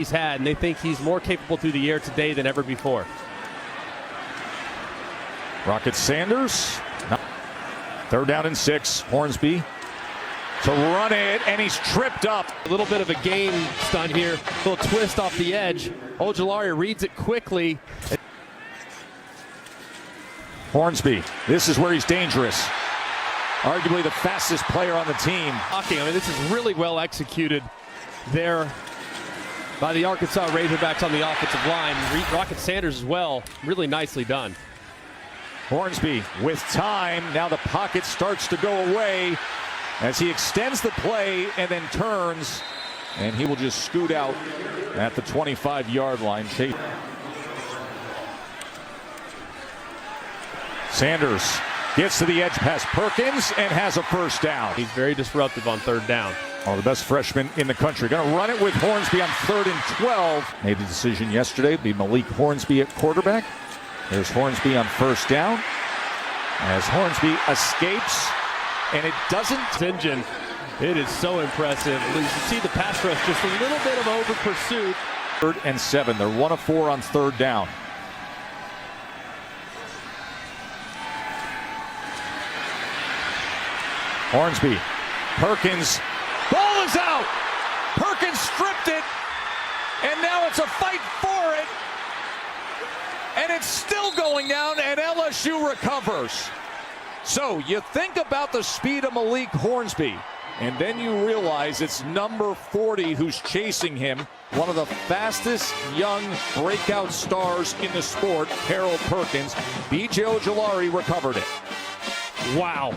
he's had, and they think he's more capable through the air today than ever before. Rocket Sanders. 3rd down and 6. Hornsby to run it, and he's tripped up. A little bit of a game stunt here. A little twist off the edge. Ojulari reads it quickly. Hornsby, this is where he's dangerous. Arguably the fastest player on the team. I mean, this is really well executed there by the Arkansas Razorbacks on the offensive line. Rocket Sanders as well. Really nicely done. Hornsby with time. Now the pocket starts to go away as he extends the play and then turns, and he will just scoot out at the 25-yard line. Sanders gets to the edge past Perkins and has a 1st down. He's very disruptive on 3rd down. One of the best freshmen in the country. Going to run it with Hornsby on 3rd and 12. Made the decision yesterday to be Malik Hornsby at quarterback. There's Hornsby on 1st down as Hornsby escapes, and it doesn't. Engine, it is so impressive. You see the pass rush, just a little bit of over pursuit. 3rd and 7. They're 1 of 4 on 3rd down. Hornsby, Perkins, ball is out. Perkins stripped it, and now it's a fight for it. And it's still going down, and LSU recovers. So you think about the speed of Malik Hornsby, and then you realize it's number 40 who's chasing him. One of the fastest young breakout stars in the sport, Harold Perkins. B.J. Ojulari recovered it. Wow.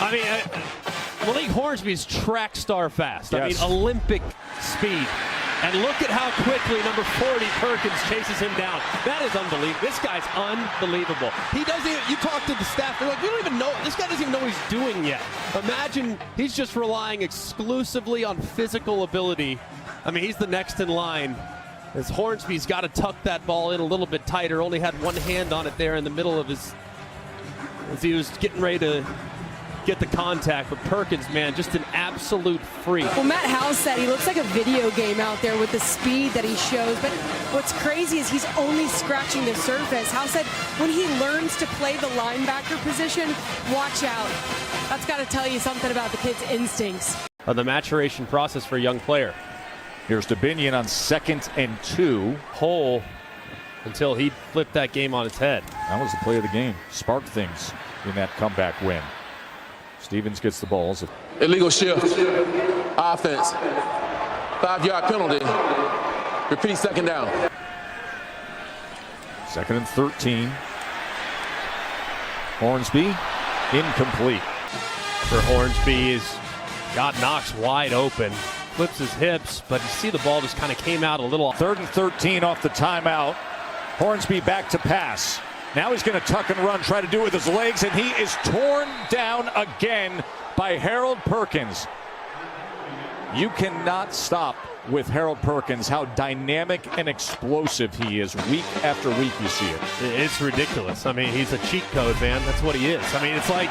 I mean, Malik Hornsby's track star fast. Yes. I mean, Olympic speed. And look at how quickly number 40 Perkins chases him down. That is unbelievable. This guy's unbelievable. He doesn't even, you talk to the staff, they're like, we don't even know, this guy doesn't even know what he's doing yet. Imagine he's just relying exclusively on physical ability. I mean, he's the next in line. As Hornsby's got to tuck that ball in a little bit tighter, only had one hand on it there in the middle of his, as he was getting ready to get the contact, but Perkins, man, just an absolute freak. Well, Matt Howe said he looks like a video game out there with the speed that he shows, but what's crazy is he's only scratching the surface. Howe said when he learns to play the linebacker position, watch out. That's got to tell you something about the kid's instincts. The maturation process for a young player. Here's Dubinion on 2nd and 2. Hole until he flipped that game on its head. That was the play of the game. Sparked things in that comeback win. Stevens gets the balls. Illegal shift, offense, 5-yard penalty, repeat 2nd down. 2nd and 13. Hornsby, incomplete. For Hornsby, he's got Knox wide open, flips his hips, but you see the ball just kind of came out a little. 3rd and 13 off the timeout. Hornsby back to pass. Now he's going to tuck and run, try to do it with his legs, and he is torn down again by Harold Perkins. You cannot stop with Harold Perkins, how dynamic and explosive he is. Week after week you see it. It's ridiculous. I mean, he's a cheat code, man. That's what he is. I mean, it's like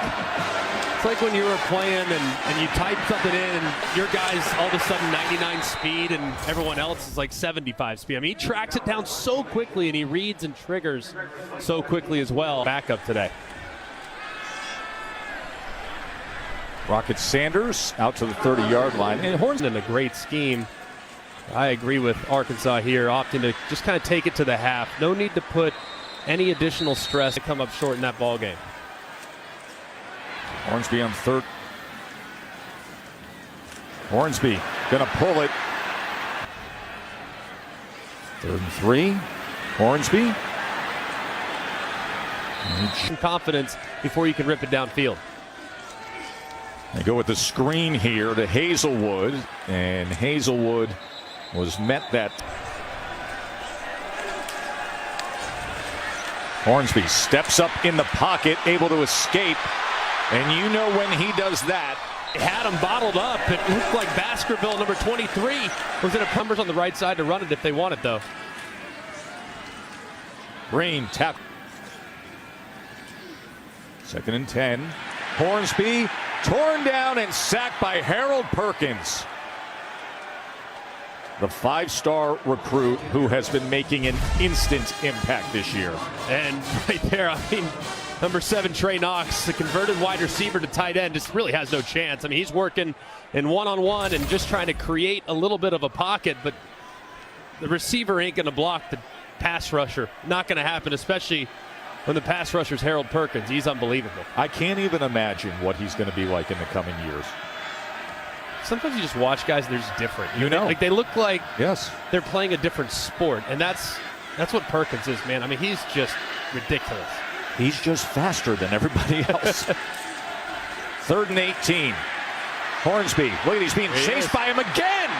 when you were playing and you type something in and your guy's all of a sudden 99 speed and everyone else is like 75 speed. I mean, he tracks it down so quickly and he reads and triggers so quickly as well. Backup today. Rocket Sanders out to the 30-yard line. And Hornsby in a great scheme. I agree with Arkansas here, opting to just kind of take it to the half. No need to put any additional stress to come up short in that ball game. Hornsby on 3rd. Hornsby going to pull it. 3rd and 3. Hornsby. Confidence before you can rip it downfield. They go with the screen here to Hazelwood, and Hazelwood was met that. Hornsby steps up in the pocket, able to escape. And you know when he does that. They had him bottled up. It looked like Baskerville, number 23, was in a numbers on the right side to run it if they wanted, though. Green tap. 2nd and 10. Hornsby torn down and sacked by Harold Perkins. the five-star recruit who has been making an instant impact this year. And right there, I mean, number 7, Trey Knox, the converted wide receiver to tight end, just really has no chance. I mean, he's working in one-on-one and just trying to create a little bit of a pocket, but the receiver ain't going to block the pass rusher. Not going to happen, especially when the pass rusher's Harold Perkins. He's unbelievable. I can't even imagine what he's going to be like in the coming years. Sometimes you just watch guys and they're just different. You know. Like they look like Yes. they're playing a different sport, and that's what Perkins is, man. I mean, he's just ridiculous. He's just faster than everybody else. 3rd and 18. Hornsby, look at he's being chased by him again.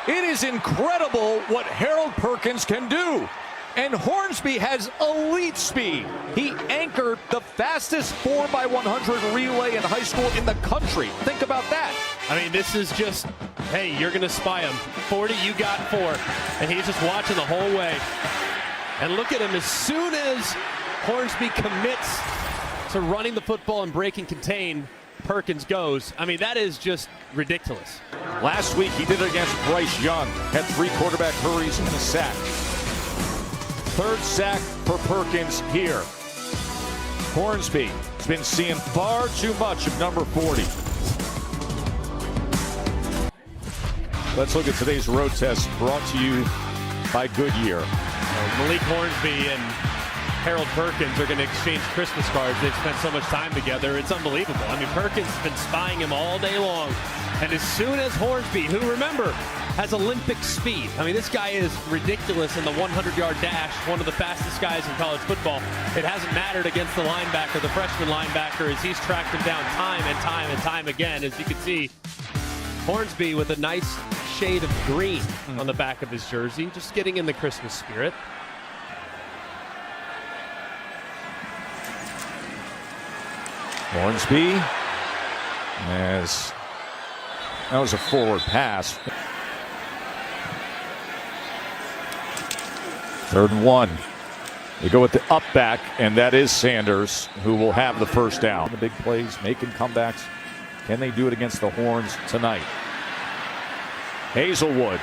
It is incredible what Harold Perkins can do. And Hornsby has elite speed. He anchored the fastest 4x100 relay in high school in the country. Think about that. I mean, this is just, hey, you're going to spy him. 40, you got 4. And he's just watching the whole way. And look at him. As soon as Hornsby commits to running the football and breaking contain, Perkins goes. I mean, that is just ridiculous. Last week, he did it against Bryce Young. Had 3 quarterback hurries and a sack. 3rd sack for Perkins here. Hornsby has been seeing far too much of number 40. Let's look at today's road test brought to you by Goodyear. Malik Hornsby and Harold Perkins are going to exchange Christmas cards. They've spent so much time together. It's unbelievable. I mean, Perkins has been spying him all day long. And as soon as Hornsby, who, remember, has Olympic speed. I mean, this guy is ridiculous in the 100-yard dash, one of the fastest guys in college football. It hasn't mattered against the linebacker, the freshman linebacker, as he's tracked him down time and time and time again. As you can see, Hornsby with a nice shade of green on the back of his jersey, just getting in the Christmas spirit. Hornsby, as that was a forward pass. 3rd and 1. They go with the up back, and that is Sanders, who will have the first down. The big plays, making comebacks. Can they do it against the Horns tonight? Hazelwood,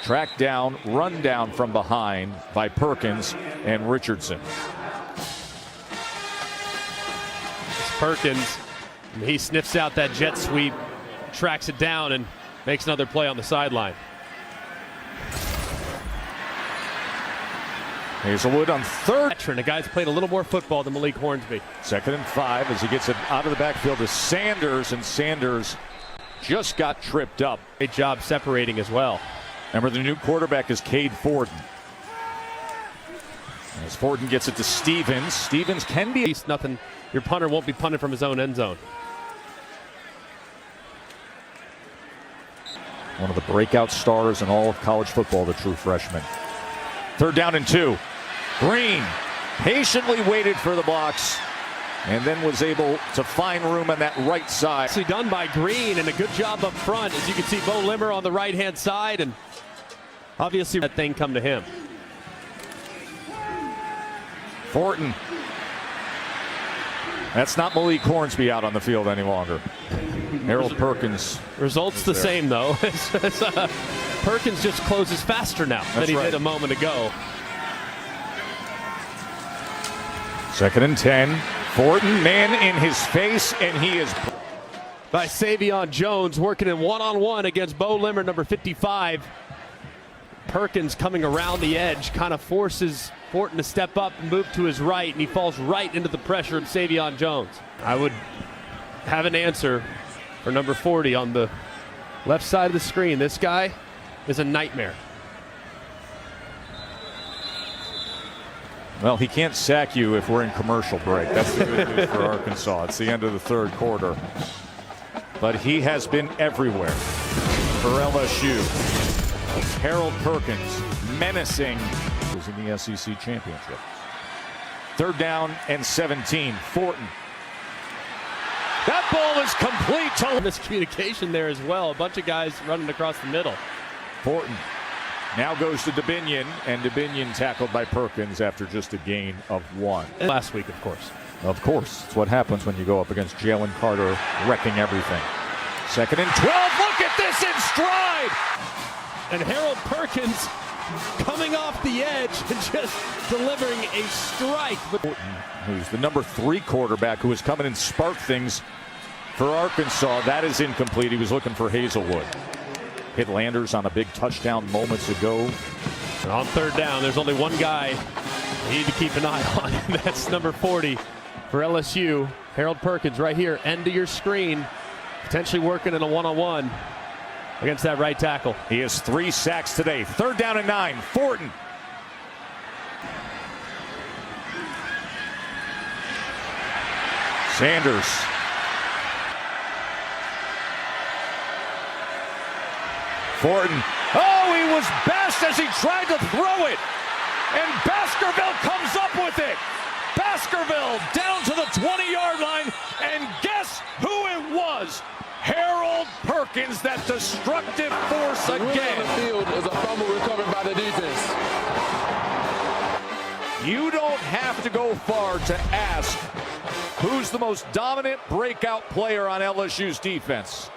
tracked down, run down from behind by Perkins and Richardson. Perkins, he sniffs out that jet sweep, tracks it down, and makes another play on the sideline. Hazelwood on 3rd. Veteran, a guy's played a little more football than Malik Hornsby. 2nd and 5 as he gets it out of the backfield to Sanders, and Sanders just got tripped up. Great job separating as well. Remember, the new quarterback is Cade Forden. As Forden gets it to Stevens. Stevens can be... Nothing. Your punter won't be punting from his own end zone. One of the breakout stars in all of college football, the true freshman. 3rd down and 2. Green patiently waited for the blocks and then was able to find room on that right side. Actually done by Green, and a good job up front. As you can see, Bo Limmer on the right-hand side, and obviously that thing come to him. Fortin. That's not Malik Hornsby out on the field any longer. Harold Perkins. Results the same, though. Perkins just closes faster now than he did a moment ago. 2nd and 10. Fortin, man in his face, and he is... By Savion Jones, working in one-on-one against Bo Limmer, number 55. Perkins coming around the edge, kind of forces Fortin to step up and move to his right, and he falls right into the pressure of Savion Jones. I would have an answer for number 40 on the left side of the screen. This guy is a nightmare. Well, he can't sack you if we're in commercial break. That's the good news for Arkansas. It's the end of the 3rd quarter. But he has been everywhere for LSU. Harold Perkins, menacing, was in the SEC championship. 3rd down and 17. Fortin. That ball is complete. Miscommunication there as well. A bunch of guys running across the middle. Fortin now goes to DeBinion, and DeBinion tackled by Perkins after just a gain of 1. Last week, of course. Of course. It's what happens when you go up against Jalen Carter, wrecking everything. 2nd and 12. Look at this in stride. And Harold Perkins coming off the edge and just delivering a strike. Who's the number 3 quarterback who was coming and spark things for Arkansas. That is incomplete. He was looking for Hazelwood. Hit Landers on a big touchdown moments ago. And on 3rd down, there's only one guy you need to keep an eye on, and that's number 40 for LSU. Harold Perkins right here, end of your screen, potentially working in a one-on-one against that right tackle. He has 3 sacks today. 3rd down and 9. Fortin. Sanders. Fortin. Oh, he was bashed as he tried to throw it. And Baskerville comes up with it. Baskerville down to the 20-yard line. And guess who it was? Harold Perkins, that destructive force again. On the field is a fumble recovered by the defense. You don't have to go far to ask who's the most dominant breakout player on LSU's defense.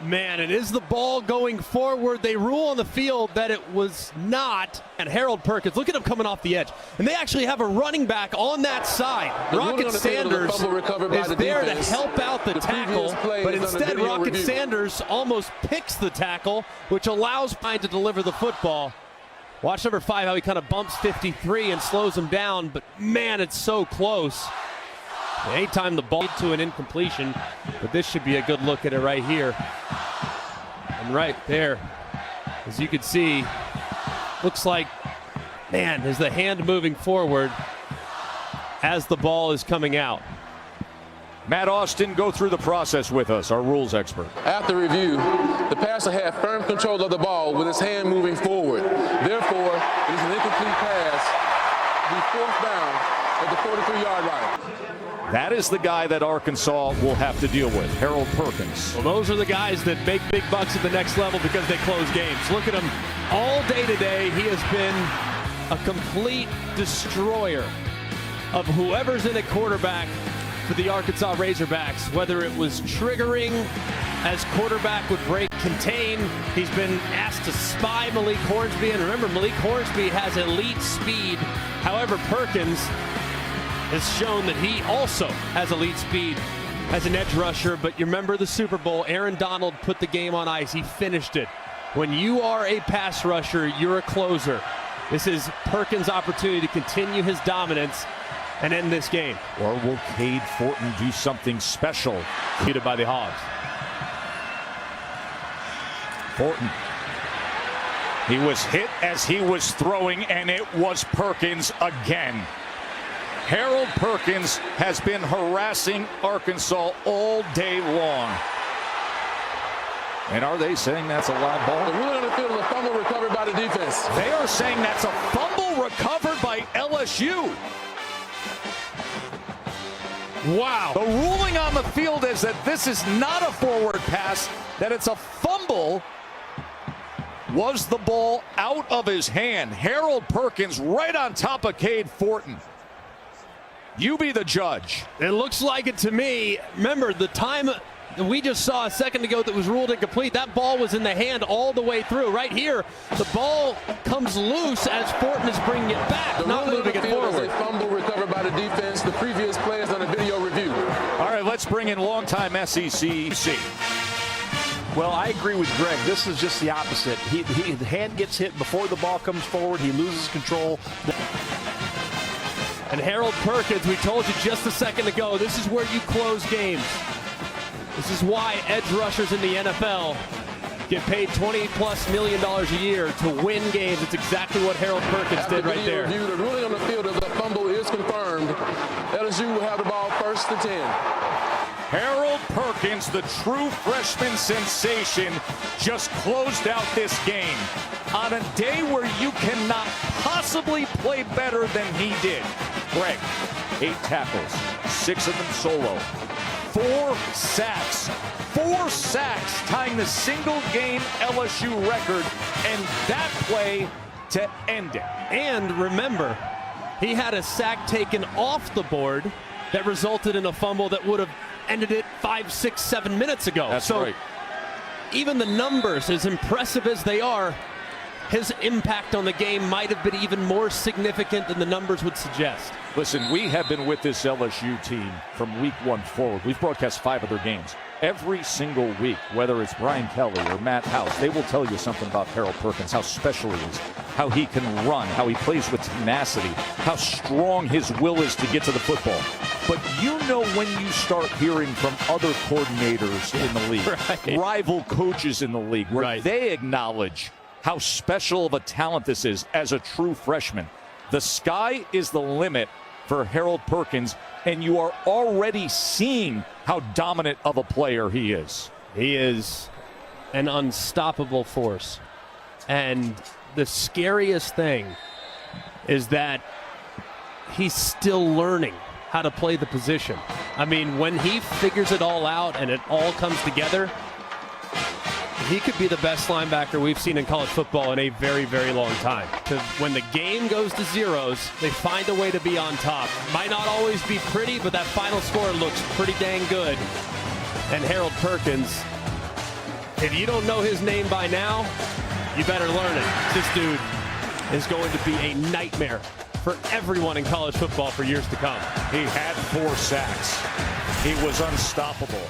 Man, it is the ball going forward. They rule on the field that it was not. And Harold Perkins, look at him coming off the edge. And they actually have a running back on that side. Rocket Sanders is there to help out the tackle. But instead, Rocket Sanders almost picks the tackle, which allows Pine to deliver the football. Watch number 5, how he kind of bumps 53 and slows him down. But man, it's so close. Anytime the ball to an incompletion, but this should be a good look at it right here. And right there, as you can see, looks like, man, is the hand moving forward as the ball is coming out. Matt Austin, go through the process with us, our rules expert. After review, the passer had firm control of the ball with his hand moving forward. Therefore, it is an incomplete pass. Be 4th down at the 43-yard line. That is the guy that Arkansas will have to deal with, Harold Perkins. Well, those are the guys that make big bucks at the next level because they close games. Look at him all day today. He has been a complete destroyer of whoever's in at quarterback for the Arkansas Razorbacks, whether it was triggering as quarterback would break contain. He's been asked to spy Malik Hornsby, and remember, Malik Hornsby has elite speed. However, Perkins has shown that he also has elite speed as an edge rusher. But you remember the Super Bowl, Aaron Donald put the game on ice. He finished it. When you are a pass rusher, you're a closer. This is Perkins' opportunity to continue his dominance and end this game. Or will Cade Fortin do something special? Muted by the Hogs. Fortin. He was hit as he was throwing, and it was Perkins again. Harold Perkins has been harassing Arkansas all day long. And are they saying that's a live ball? The ruling on the field is a fumble recovered by the defense. They are saying that's a fumble recovered by LSU. Wow. The ruling on the field is that this is not a forward pass, that it's a fumble. Was the ball out of his hand? Harold Perkins right on top of Cade Fortin. You be the judge. It looks like it to me. Remember, the time we just saw a second ago that was ruled incomplete, that ball was in the hand all the way through. Right here, the ball comes loose as Fortin is bringing it back, not moving it forward. A fumble recovered by the defense. The previous play is on a video review. All right, let's bring in longtime SEC. Well, I agree with Greg. This is just the opposite. The hand gets hit before the ball comes forward. He loses control. And Harold Perkins, we told you just a second ago, this is where you close games. This is why edge rushers in the NFL get paid $20+ million a year to win games. It's exactly what Harold Perkins did right there. Review, the ruling on the field of the fumble is confirmed. LSU will have the ball 1st and 10. Harold Perkins, the true freshman sensation, just closed out this game on a day where you cannot possibly play better than he did. Greg, 8 tackles, 6 of them solo, 4 sacks. 4 sacks, tying the single game LSU record, and that play to end it. And remember, he had a sack taken off the board that resulted in a fumble that would have ended it 5, 6, 7 minutes ago. That's right. even the numbers, as impressive as they are, his impact on the game might have been even more significant than the numbers would suggest. Listen, we have been with this LSU team from week 1 forward. We've broadcast 5 of their games. Every single week, whether it's Brian Kelly or Matt House, they will tell you something about Harold Perkins, how special he is, how he can run, how he plays with tenacity, how strong his will is to get to the football. But you know when you start hearing from other coordinators in the league, rival coaches in the league, where they acknowledge how special of a talent this is as a true freshman. The sky is the limit for Harold Perkins, and you are already seeing how dominant of a player he is. He is an unstoppable force. And the scariest thing is that he's still learning how to play the position. I mean, when he figures it all out and it all comes together, he could be the best linebacker we've seen in college football in a very, very long time. Because when the game goes to zeros, they find a way to be on top. Might not always be pretty, but that final score looks pretty dang good. And Harold Perkins, if you don't know his name by now, you better learn it. This dude is going to be a nightmare for everyone in college football for years to come. He had 4 sacks. He was unstoppable.